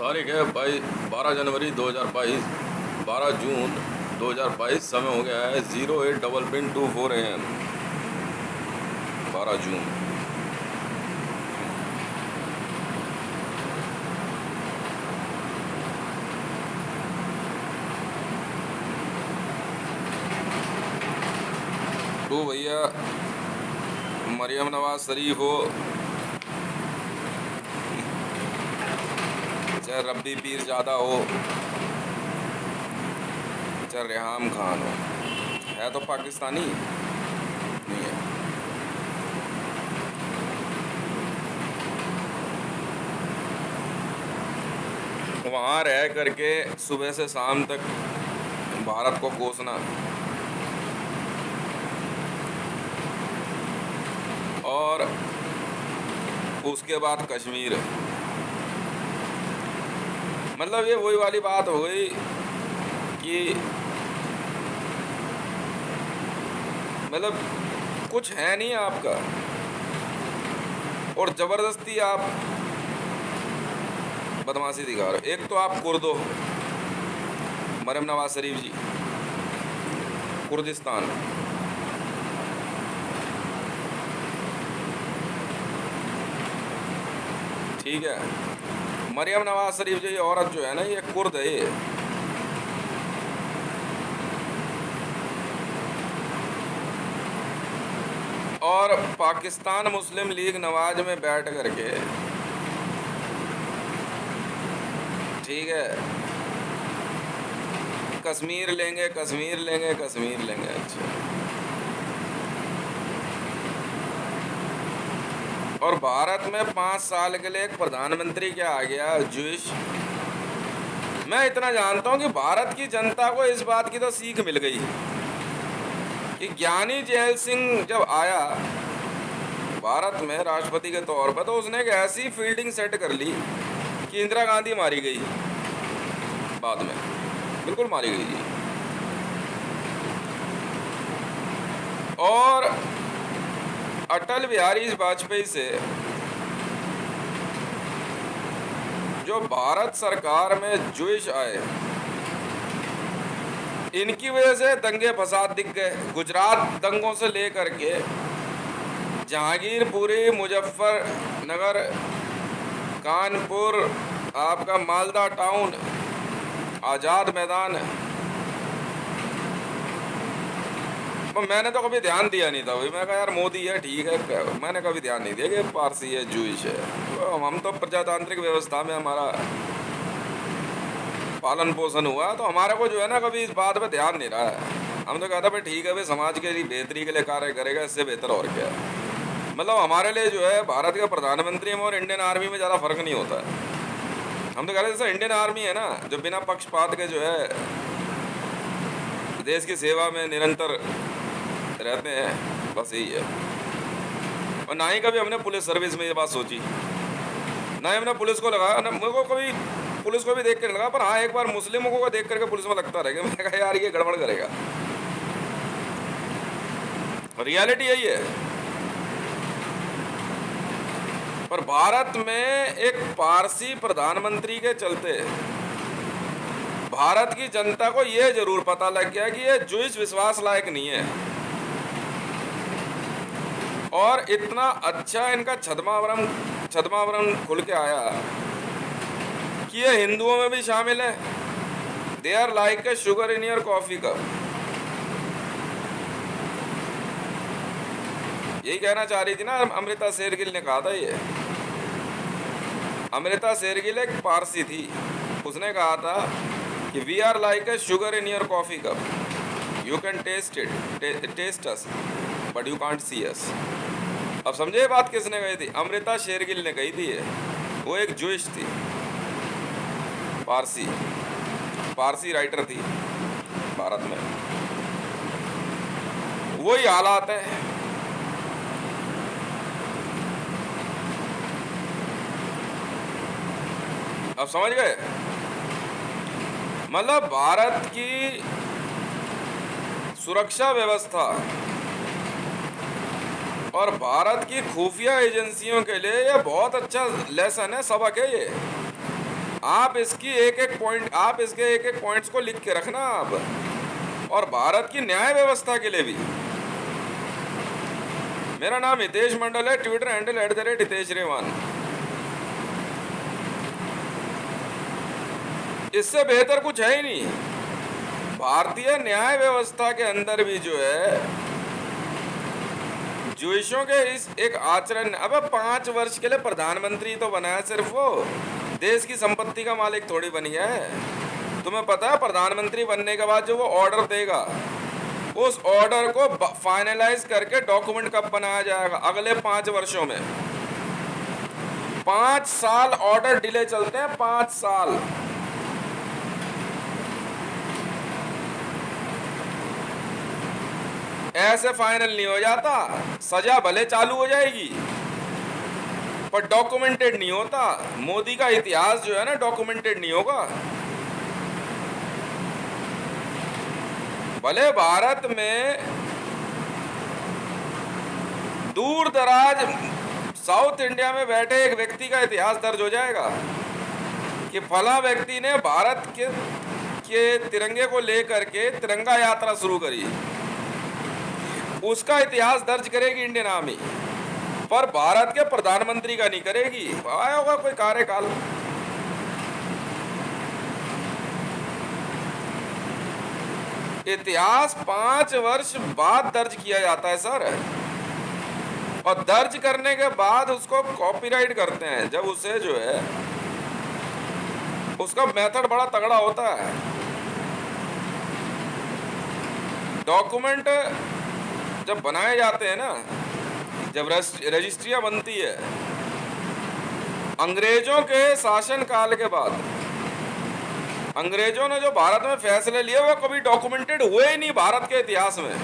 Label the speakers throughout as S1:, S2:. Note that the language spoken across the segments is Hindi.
S1: तारीख है 12 जनवरी 2022, 12 जून 2022। समय हो गया है 08:24 AM। 12 जून। तो भैया मरियम नवाज शरीफ हो चाहे रब्बी पीर ज़्यादा हो चाहे रेहाम खान हो, है तो पाकिस्तानी नहीं है। वहाँ रह करके सुबह से शाम तक भारत को कोसना और उसके बाद कश्मीर, मतलब ये वही वाली बात हो गई कि मतलब कुछ है नहीं आपका और ज़बरदस्ती आप बदमाशी दिखा रहे हो। एक तो आप कुर्द हो, मरियम नवाज शरीफ जी कुर्दिस्तान, ठीक है। मरियम नवाज शरीफ जो ये औरत जो है ना, ये कुर्द है ये। और पाकिस्तान मुस्लिम लीग नवाज में बैठ करके, ठीक है, कश्मीर लेंगे कश्मीर लेंगे कश्मीर लेंगे। अच्छा, और भारत में 5 साल के लिए एक प्रधानमंत्री क्या आ गया, जूश। मैं इतना जानता हूं कि भारत की जनता को इस बात की तो सीख मिल गई कि ज्ञानी जैल सिंह जब आया भारत में राष्ट्रपति के तौर पर, तो उसने एक ऐसी फील्डिंग सेट कर ली कि इंदिरा गांधी मारी गई बाद में, बिल्कुल मारी गई जी। और अटल बिहारी वाजपेयी से जो भारत सरकार में जूश आए, इनकी वजह से दंगे फसाद दिख गए। गुजरात दंगों से लेकर के जहांगीरपुरी, मुजफ्फरनगर, कानपुर, आपका मालदा टाउन, आज़ाद मैदान, तो मैंने तो कभी ध्यान दिया नहीं था भाई। मैं कहा यार मोदी है ठीक है, मैंने कभी ध्यान नहीं दिया कि पारसी है, जूश है। तो हम तो प्रजातांत्रिक व्यवस्था में हमारा पालन पोषण हुआ, तो हमारे को जो है ना कभी इस बात पे ध्यान नहीं रहा है। हम तो कहते भाई ठीक है भाई, समाज के लिए बेहतरी के लिए कार्य करेगा, इससे बेहतर और क्या है। मतलब हमारे लिए जो है भारत के प्रधानमंत्री में और इंडियन आर्मी में ज़्यादा फर्क नहीं होता है। हम तो कह रहे जैसे इंडियन आर्मी है ना, जो बिना पक्षपात के जो है देश की सेवा में निरंतर रहते हैं, बस यही है। और ना ही कभी हमने पुलिस सर्विस में ये बात सोची, ना ही हमने पुलिस को लगाया ना, मेरे को कभी पुलिस को भी देख कर लगा। पर हाँ, एक बार मुस्लिमों को देख करके पुलिस में लगता रहेगा, मैंने कहा यार ये गड़बड़ करेगा। रियलिटी यही है। पर भारत में एक पारसी प्रधानमंत्री के चलते भारत की जनता को यह जरूर पता लग गया कि ये जूश विश्वास लायक नहीं है। और इतना अच्छा इनका छद्मावरण खुल के आया कि ये हिंदुओं में भी शामिल है। They are like a sugar in your coffee cup. यही कहना चाह रही थी ना अमृता शेरगिल ने, कहा था ये। अमृता शेरगिल एक पारसी थी, उसने कहा था कि we are like a sugar in your coffee cup, you can taste us but you can't see us. अब समझे ये बात किसने कही थी? अमृता शेरगिल ने कही थी। वो एक जूश थी, पारसी राइटर थी भारत में। वही हालात है। अब समझ गए? मतलब भारत की सुरक्षा व्यवस्था और भारत की खुफिया एजेंसियों के लिए यह बहुत अच्छा लेसन है, सबक है ये। आप इसकी एक एक पॉइंट, आप इसके एक एक पॉइंट्स को लिख के रखना आप, और भारत की न्याय व्यवस्था के लिए भी। मेरा नाम हितेश मंडल है, ट्विटर हैंडल @हितेश रेवान। इससे बेहतर कुछ है ही नहीं। भारतीय न्याय व्यवस्था के अंदर भी जो है ज्यूइशों के इस एक आचरण, अब 5 वर्ष के लिए प्रधानमंत्री तो बनाया, सिर्फ वो देश की संपत्ति का मालिक थोड़ी बन गया है। तुम्हें पता है प्रधानमंत्री बनने के बाद जो वो ऑर्डर देगा, उस ऑर्डर को फाइनलाइज करके डॉक्यूमेंट कब बनाया जाएगा? अगले 5 वर्षों में। 5 साल ऑर्डर डिले चलते हैं, 5 साल। ऐसे फाइनल नहीं हो जाता। सजा भले चालू हो जाएगी पर डॉक्यूमेंटेड नहीं होता। मोदी का इतिहास जो है ना, डॉक्यूमेंटेड नहीं होगा। भले भारत में दूर दराज साउथ इंडिया में बैठे एक व्यक्ति का इतिहास दर्ज हो जाएगा कि फला व्यक्ति ने भारत के तिरंगे को लेकर के तिरंगा यात्रा शुरू करी, उसका इतिहास दर्ज करेगी इंडियन आर्मी, पर भारत के प्रधानमंत्री का नहीं करेगी। आया होगा कोई कार्यकाल। इतिहास 5 वर्ष बाद दर्ज किया जाता है सर, और दर्ज करने के बाद उसको कॉपीराइट करते हैं। जब उसे जो है उसका मेथड बड़ा तगड़ा होता है। डॉक्यूमेंट जब बनाए जाते हैं ना, जब रजिस्ट्रियां बनती है, अंग्रेजों के शासन काल के बाद अंग्रेजों ने जो भारत में फैसले लिए वो कभी डॉक्यूमेंटेड हुए ही नहीं। भारत के इतिहास में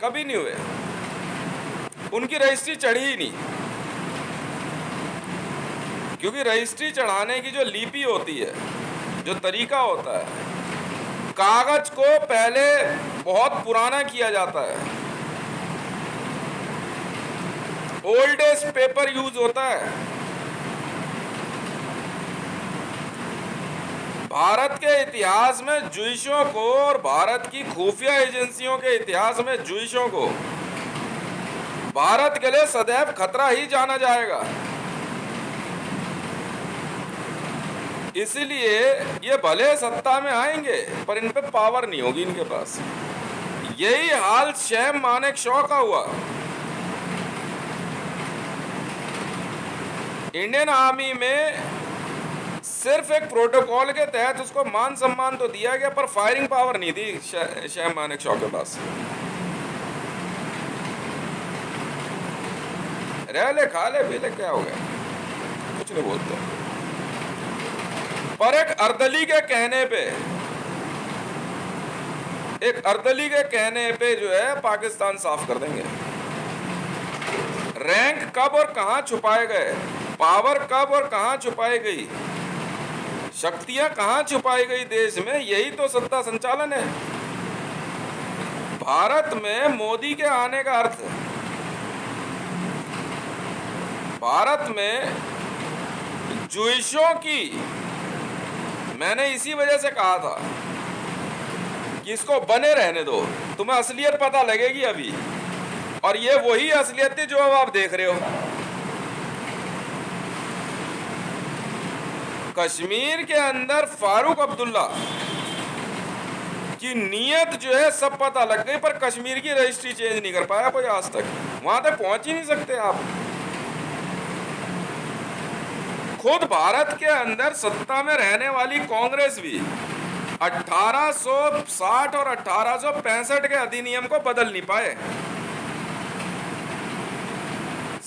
S1: कभी नहीं हुए, उनकी रजिस्ट्री चढ़ी ही नहीं। क्योंकि रजिस्ट्री चढ़ाने की जो लिपि होती है, जो तरीका होता है, कागज को पहले बहुत पुराना किया जाता है, ओल्डेस्ट पेपर यूज होता है। भारत के इतिहास में ज्यूइशों को और भारत की खुफिया एजेंसियों के इतिहास में ज्यूइशों को भारत के लिए सदैव खतरा ही जाना जाएगा। इसलिए ये भले सत्ता में आएंगे पर इन पे पावर नहीं होगी इनके पास। यही हाल सैम मानेकशॉ का हुआ। इंडियन आर्मी में सिर्फ एक प्रोटोकॉल के तहत उसको मान सम्मान तो दिया गया, पर फायरिंग पावर नहीं थी सैम मानेकशॉ के पास। रह ले खा ले पी ले, क्या हो गया, कुछ नहीं बोलते। पर एक अर्दली के कहने पे जो है पाकिस्तान साफ कर देंगे। रैंक कब और कहां छुपाए गए, पावर कब और कहां छुपाई गई, शक्तियां कहां छुपाई गई देश में, यही तो सत्ता संचालन है। भारत में मोदी के आने का अर्थ, भारत में ज्यूइशों की, मैंने इसी वजह से कहा था कि इसको बने रहने दो, तुम्हें असलियत पता लगेगी अभी। और ये वही असलियत थी जो अब आप देख रहे हो। कश्मीर के अंदर फारूक अब्दुल्ला की नीयत जो है सब पता लग गई, पर कश्मीर की रजिस्ट्री चेंज नहीं कर पाया कोई आज तक। वहां तक पहुंच ही नहीं सकते आप। खुद भारत के अंदर सत्ता में रहने वाली कांग्रेस भी 1860 और 1865 के अधिनियम को बदल नहीं पाए।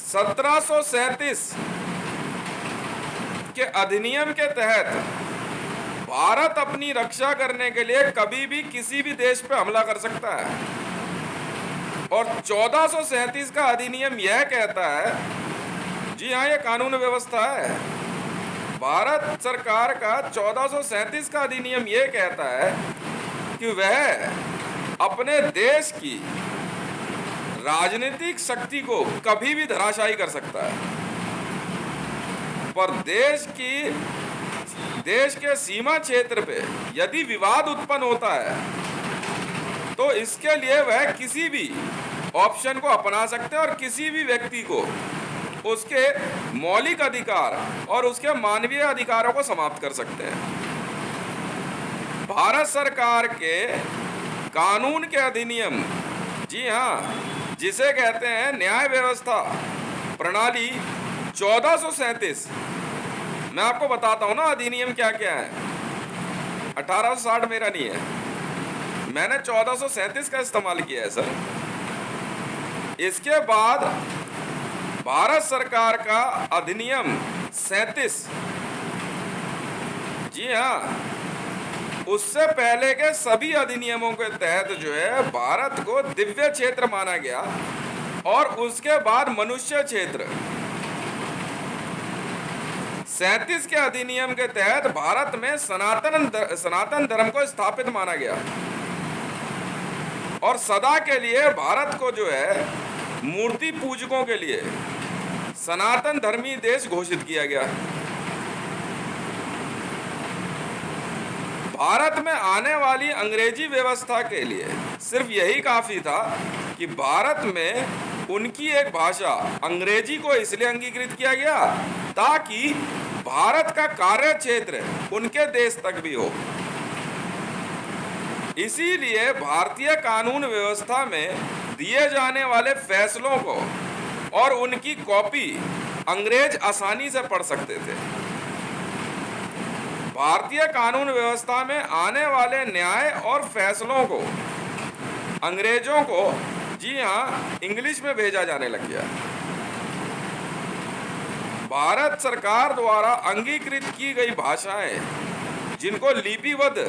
S1: 1737 के अधिनियम के तहत भारत अपनी रक्षा करने के लिए कभी भी किसी भी देश पे हमला कर सकता है। और 1437 का अधिनियम यह कहता है, जी हाँ, ये कानून व्यवस्था है। भारत सरकार का 1437 का अधिनियम यह कहता है कि वह अपने देश की राजनीतिक शक्ति को कभी भी धराशायी कर सकता है। पर देश के सीमा क्षेत्र पे यदि विवाद उत्पन्न होता है तो इसके लिए वह किसी भी ऑप्शन को अपना सकते हैं और किसी भी व्यक्ति को उसके मौलिक अधिकार और उसके मानवीय अधिकारों को समाप्त कर सकते हैं। भारत सरकार के कानून के अधिनियम, जी हाँ, जिसे कहते हैं न्याय व्यवस्था प्रणाली 1437, मैं आपको बताता हूँ ना अधिनियम क्या क्या है। 1860 मेरा नहीं है, मैंने 1437 का इस्तेमाल किया है सर। इसके बाद भारत सरकार का अधिनियम 37, जी हाँ, उससे पहले के सभी अधिनियमों के तहत जो है भारत को दिव्य क्षेत्र माना गया और उसके बाद मनुष्य क्षेत्र। 37 के अधिनियम के तहत भारत में सनातन धर्म को स्थापित माना गया और सदा के लिए भारत को जो है मूर्ति पूजकों के लिए सनातन धर्मी देश घोषित किया गया। भारत में आने वाली अंग्रेजी व्यवस्था के लिए सिर्फ यही काफी था कि भारत में उनकी एक भाषा अंग्रेजी को इसलिए अंगीकृत किया गया ताकि भारत का कार्य क्षेत्र उनके देश तक भी हो। इसीलिए भारतीय कानून व्यवस्था में दिए जाने वाले फैसलों को और उनकी कॉपी अंग्रेज आसानी से पढ़ सकते थे। भारतीय कानून व्यवस्था में आने वाले न्याय और फैसलों को अंग्रेजों को, जी हाँ, इंग्लिश में भेजा जाने लग गया। भारत सरकार द्वारा अंगीकृत की गई भाषाएं जिनको लिपिबद्ध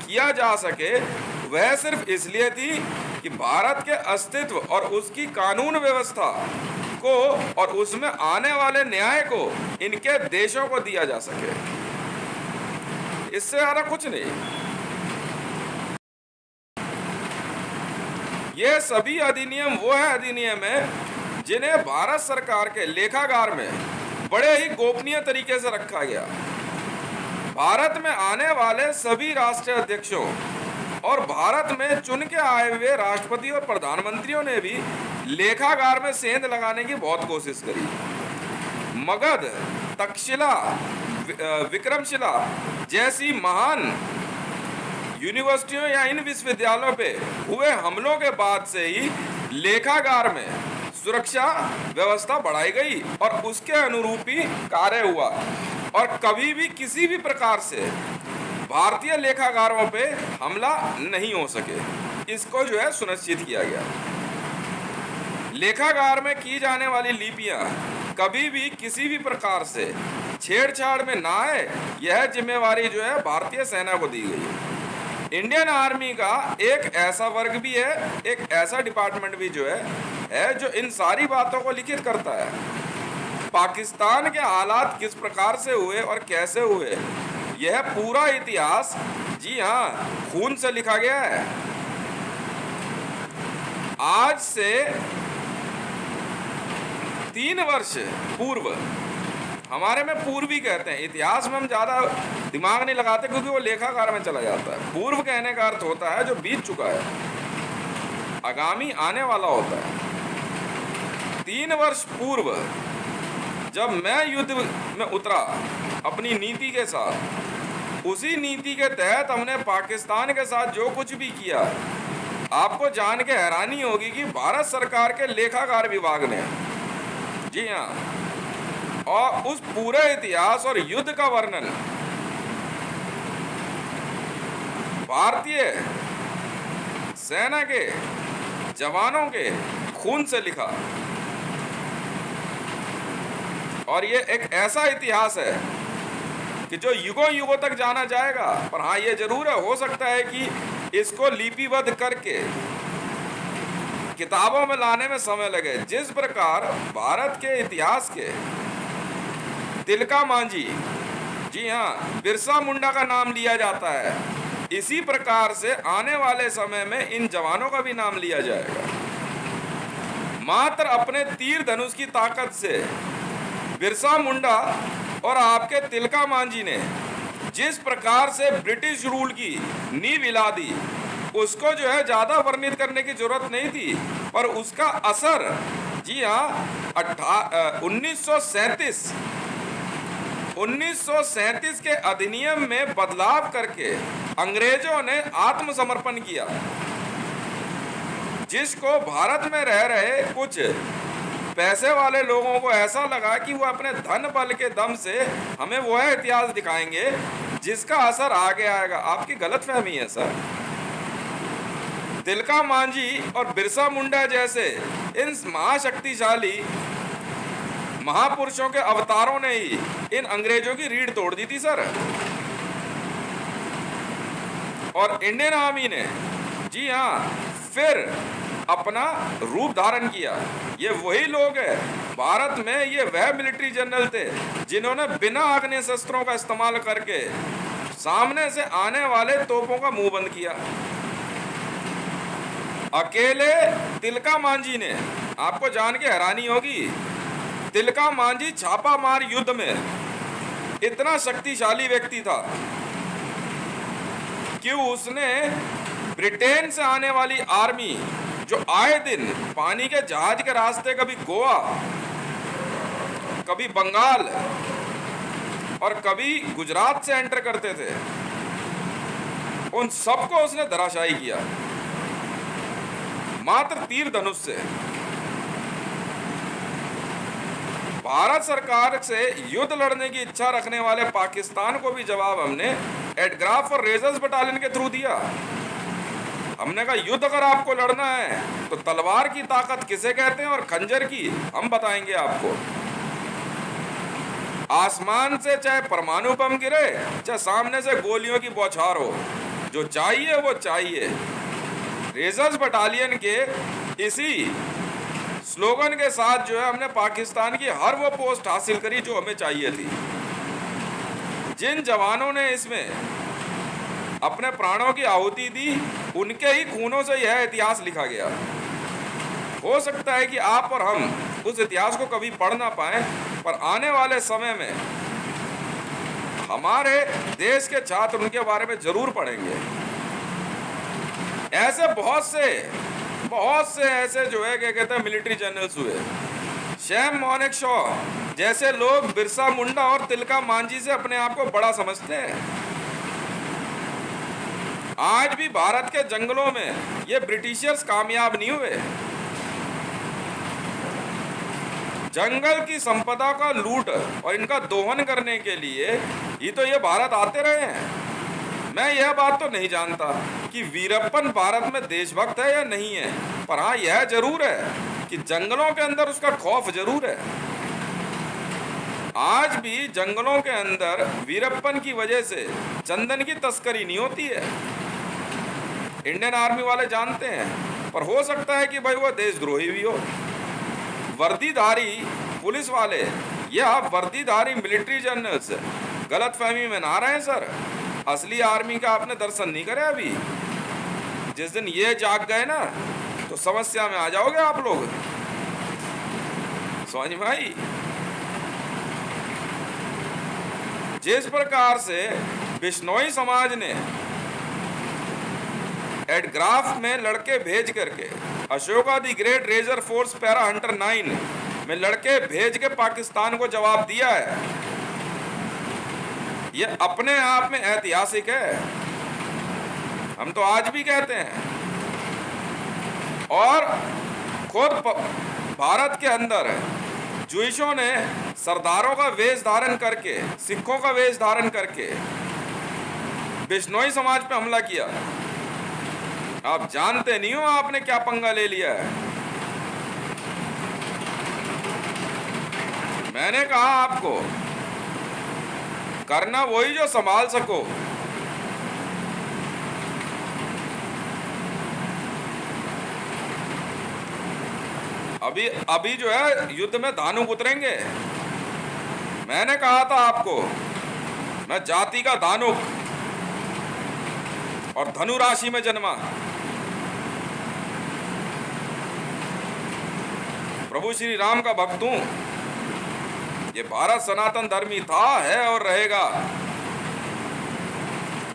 S1: किया जा सके वह सिर्फ इसलिए थी कि भारत के अस्तित्व और उसकी कानून व्यवस्था को और उसमें आने वाले न्याय को इनके देशों को दिया जा सके, इससे ज्यादा कुछ नहीं। ये सभी अधिनियम वो है अधिनियम है जिन्हें भारत सरकार के लेखागार में बड़े ही गोपनीय तरीके से रखा गया। भारत में आने वाले सभी राष्ट्रीय अध्यक्षों और भारत में चुन के आए हुए राष्ट्रपति और प्रधानमंत्रियों ने भी लेखागार में सेंध लगाने की बहुत कोशिश करी। मगध, तक्षशिला, विक्रमशिला जैसी महान यूनिवर्सिटियों या इन विश्वविद्यालयों पे हुए हमलों के बाद से ही लेखागार में सुरक्षा व्यवस्था बढ़ाई गई और उसके अनुरूप ही कार्य हुआ और कभी भी किसी भी प्रकार से भारतीय लेखागारों पे हमला नहीं हो सके, इसको जो है सुनिश्चित किया गया। लेखागार में की जाने वाली लिपियां कभी भी किसी भी प्रकार से छेड़छाड़ में ना आए, यह जिम्मेवारी जो है भारतीय सेना को दी गई। इंडियन आर्मी का एक ऐसा वर्ग भी है, एक ऐसा डिपार्टमेंट भी जो है जो इन सारी बातों को लिखित करता है। पाकिस्तान के हालात किस प्रकार से हुए और कैसे हुए, यह पूरा इतिहास, जी हाँ, खून से लिखा गया है। आज से 3 वर्ष पूर्व, हमारे में पूर्वी कहते हैं, इतिहास में हम ज्यादा दिमाग नहीं लगाते क्योंकि वो लेखाकार में चला जाता है। पूर्व कहने का अर्थ होता है जो बीत चुका है, आगामी आने वाला होता है। 3 वर्ष पूर्व जब मैं युद्ध में उतरा अपनी नीति के साथ, उसी नीति के तहत हमने पाकिस्तान के साथ जो कुछ भी किया, आपको जान के हैरानी होगी कि भारत सरकार के लेखागार विभाग ने, जी हाँ, और उस पूरे इतिहास और युद्ध का वर्णन भारतीय सेना के जवानों के खून से लिखा। और ये एक ऐसा इतिहास है कि जो युगों युगों तक जाना जाएगा। पर हाँ, ये जरूर है, हो सकता है कि इसको लिपिबद्ध करके किताबों में लाने में समय लगे। जिस प्रकार भारत के इतिहास के तिलका मांझी, जी हाँ, बिरसा मुंडा का नाम लिया जाता है, इसी प्रकार से आने वाले समय में इन जवानों का भी नाम लिया जाएगा। मात्र अपने तीर धनुष की ताकत से बिरसा मुंडा और आपके तिलका मांझी ने जिस प्रकार से ब्रिटिश रूल की नींव हिला दी, उसको जो है ज्यादा वर्णित करने की जरूरत नहीं थी। पर उसका असर, जी हाँ, 1937 के अधिनियम में बदलाव करके अंग्रेजों ने आत्मसमर्पण किया, जिसको भारत में रह रहे कुछ पैसे वाले लोगों को ऐसा लगा कि वो अपने धन बल के दम से हमें वो है इतिहास दिखाएंगे जिसका असर आगे आएगा। आपकी गलतफहमी है सर। तिलका मांझी और बिरसा मुंडा जैसे इन महाशक्तिशाली महापुरुषों के अवतारों ने ही इन अंग्रेजों की रीढ़ तोड़ दी थी सर। और इंडियन आर्मी ने, जी हाँ, फिर अपना रूप धारण किया। ये वही लोग हैं भारत में, ये वह मिलिट्री जनरल थे जिन्होंने बिना आग्नेय शस्त्रों का इस्तेमाल करके सामने से आने वाले तोपों का मुंह बंद किया। अकेले तिलका मांझी ने, आपको जान के हैरानी होगी, तिलका मांझी छापामार युद्ध में इतना शक्तिशाली व्यक्ति था कि उसने ब्रिटेन से आने वाली आर्मी जो आए दिन पानी के जहाज के रास्ते कभी गोवा, कभी बंगाल और कभी गुजरात से एंटर करते थे, उन सबको उसने धराशायी किया मात्र तीर धनुष से। भारत सरकार से युद्ध लड़ने की इच्छा रखने वाले पाकिस्तान को भी जवाब हमने एडग्राफ और रेजर्स बटालियन के थ्रू दिया। हमने कहा युद्ध अगर आपको लड़ना है तो तलवार की ताकत किसे कहते हैं और खंजर की हम बताएंगे आपको। आसमान से चाहे परमाणु बम गिरे, चाहे सामने से गोलियों की बौछार हो, जो चाहिए वो चाहिए। रेजर्स बटालियन के इसी स्लोगन के साथ जो है हमने पाकिस्तान की हर वो पोस्ट हासिल करी जो हमें चाहिए थी। जिन जवानों ने इसमें अपने प्राणों की आहुति दी, उनके ही खूनों से यह इतिहास लिखा गया। हो सकता है कि आप और हम उस इतिहास को कभी पढ़ ना पाए, पर आने वाले समय में हमारे देश के छात्र उनके बारे में जरूर पढ़ेंगे। ऐसे बहुत से ऐसे जो है क्या कहते हैं मिलिट्री जनरल्स हुए। सैम मॉनेक शॉ जैसे लोग बिरसा मुंडा और तिलका मांझी से अपने आप को बड़ा समझते हैं। आज भी भारत के जंगलों में ये ब्रिटिशर्स कामयाब नहीं हुए। जंगल की संपदा का लूट और इनका दोहन करने के लिए ही तो ये भारत आते रहे हैं। मैं यह बात तो नहीं जानता कि वीरप्पन भारत में देशभक्त है या नहीं है, पर हाँ यह जरूर है कि जंगलों के अंदर उसका खौफ जरूर है। आज भी जंगलों के अंदर वीरप्पन की वजह से चंदन की तस्करी नहीं होती है। इंडियन आर्मी वाले जानते हैं, पर हो सकता है कि भाई वो देशद्रोही भी हो। वर्दीधारी पुलिस वाले या वर्दीधारी मिलिट्री जनरल्स गलतफहमी में ना रहे सर। असली आर्मी का आपने दर्शन नहीं करे अभी। जिस दिन ये जाग गए ना तो समस्या में आ जाओगे आप लोग, समझ में आई। जिस प्रकार से बिश्नोई समाज ने एडग्राफ में लड़के भेज करके Ashoka the great razor force para hunter 9 में लड़के भेज के पाकिस्तान को जवाब दिया है, ये अपने आप में ऐतिहासिक है। हम तो आज भी कहते हैं। और खुद भारत के अंदर जुइशों ने सरदारों का वेश धारण करके, सिखों का वेश धारण करके बिश्नोई समाज पे हमला किया। आप जानते नहीं हो आपने क्या पंगा ले लिया है। मैंने कहा आपको करना वही जो संभाल सको। अभी जो है युद्ध में धानुक उतरेंगे। मैंने कहा था आपको, मैं जाति का धानुक और धनु राशि में जन्मा, प्रभु श्री राम का भक्त हूं। ये भारत सनातन धर्मी था, है और रहेगा।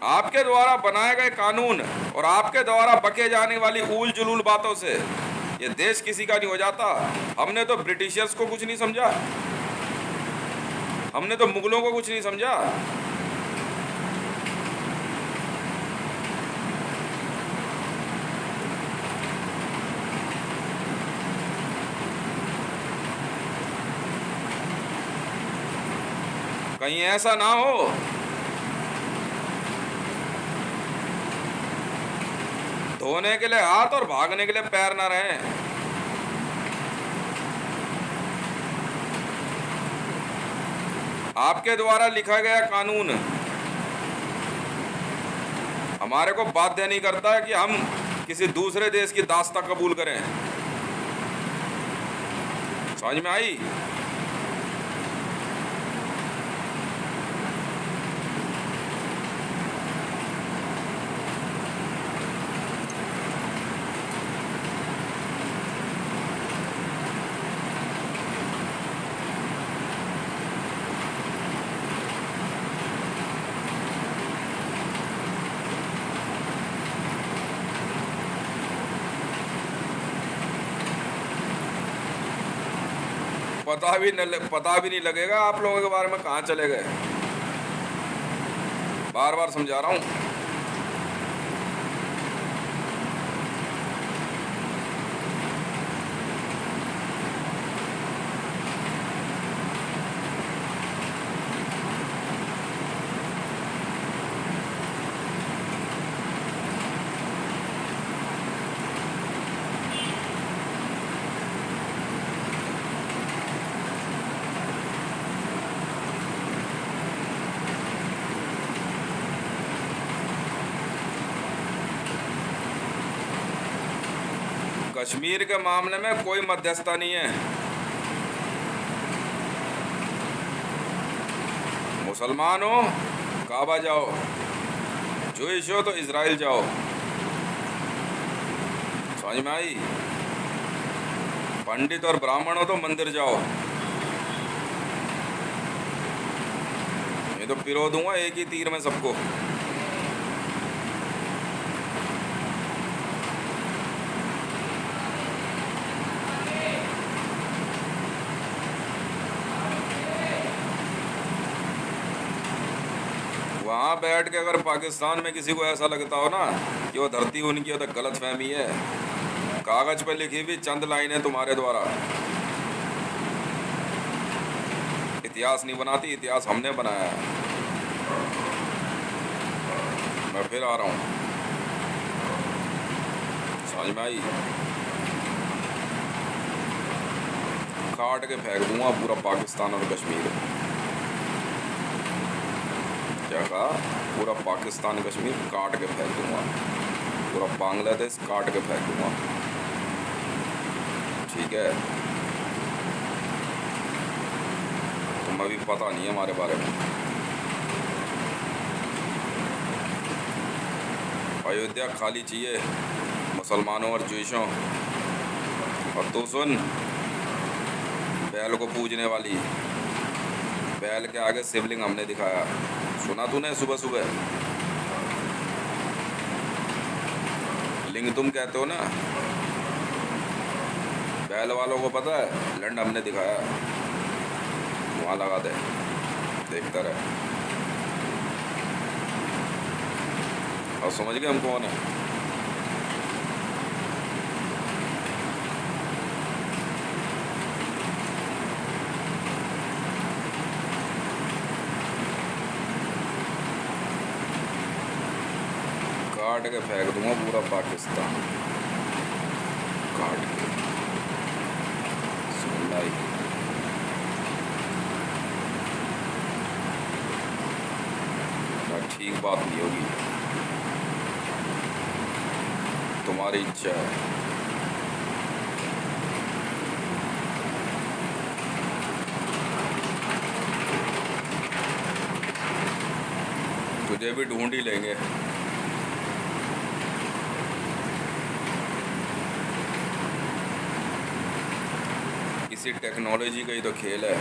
S1: आपके द्वारा बनाए गए कानून और आपके द्वारा बके जाने वाली ऊल जुलूल बातों से ये देश किसी का नहीं हो जाता। हमने तो ब्रिटिशर्स को कुछ नहीं समझा, हमने तो मुगलों को कुछ नहीं समझा। कहीं ऐसा ना हो धोने के लिए हाथ और भागने के लिए पैर ना रहे। आपके द्वारा लिखा गया कानून हमारे को बाध्य नहीं करता है कि हम किसी दूसरे देश की दास्ता कबूल करें। समझ में आई? पता भी नहीं लगेगा आप लोगों के बारे में कहाँ चले गए। बार बार समझा रहा हूँ। कश्मीर के मामले में कोई मध्यस्थता नहीं है। मुसलमान हो काबा जाओ, जूइश हो तो इजराइल जाओ। समझ में आई? पंडित और ब्राह्मण हो तो मंदिर जाओ। ये तो पिरो दूंगा एक ही तीर में सबको। वहाँ बैठ के अगर पाकिस्तान में किसी को ऐसा लगता हो ना कि वो धरती उनकी है तो गलत फहमी है। कागज पे लिखी हुई चंद लाइनें तुम्हारे द्वारा इतिहास नहीं बनाती, इतिहास हमने बनाया है। मैं फिर आ रहा हूँ। समझ में आई? काट के फेंक दूंगा पूरा पाकिस्तान और कश्मीर। क्या कहा? पूरा पाकिस्तान कश्मीर काट के फेंक दूंगा, पूरा बांग्लादेश काट के फेंक दूंगा। ठीक है? तुम्हें भी पता नहीं है हमारे बारे में। अयोध्या खाली चाहिए मुसलमानों और जूइशों। और तू सुन, बैल को पूजने वाली, बैल के आगे शिवलिंग हमने दिखाया। सुना तूने सुबह सुबह? लिंग तुम कहते हो ना, बैल वालों को पता है लंड हमने दिखाया। वहाँ लगा दे, देखता रहे। और समझ गए हम कौन है? काट के फेंक दूंगा पूरा पाकिस्तान, काट के। सुनाई ना, ठीक बात नहीं होगी। तुम्हारी इच्छा है। तुझे भी ढूंढ ही लेंगे। किसी टेक्नोलॉजी का ही तो खेल है।